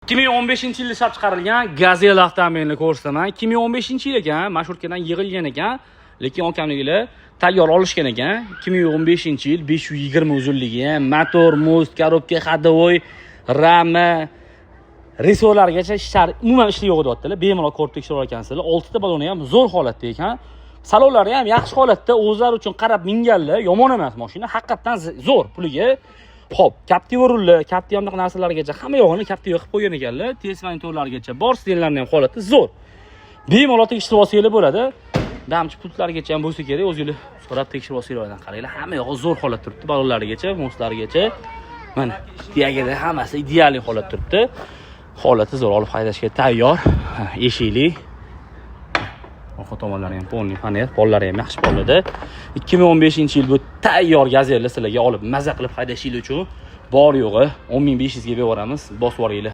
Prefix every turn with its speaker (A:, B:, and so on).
A: 2015-yilda ishlab chiqarilgan Gazelle avtomobilini ko'rsataman. 2015-yil ekan, marshrutkadan yig'ilgan ekan, lekin okamligilar tayyor olishgan ekan. 2015-yil 520 uzunligi, motor, most, korobka, ходовой, rama, resorlargacha ishlar umuman ishli yo'q deyaptilar. Bemalol ko'rib tekshirib olgansizlar. 6 ta baloni ham zo'r holatda ekan. Salonlari ham yaxshi holatda, o'zlari uchun qarab minganlar, yomon emas mashina, haqiqatan zo'r puliga. Xo'p, Captiva rulli, Captiva ham narsalargacha hamma yo'g'ini Captiva qilib qo'ygan ekanlar. Test monitorlargacha bor, stenlarning ham holati zo'r. Bemalol tekshirib olsanglar bo'ladi. Damchi pultlargacha ham bo'lsa kerak, o'zingiz so'rab tekshirib olsanglar qaranglar. Hamma yo'g'i zo'r holat turibdi, balonlarigacha, mostlarigacha. Mana, tiyagida hammasi ideal holat turibdi. Holati zo'r, olib haydashga tayyor. Eshikli. Orqa tomonlari ham polni panel, pollari ham yaxshi pollada. 2015-yil bu tayyor Gazelle sizlarga olib maza qilib haydashingiz uchun bor yo'g'i 10500 ga beramiz, bosib yuboringlar.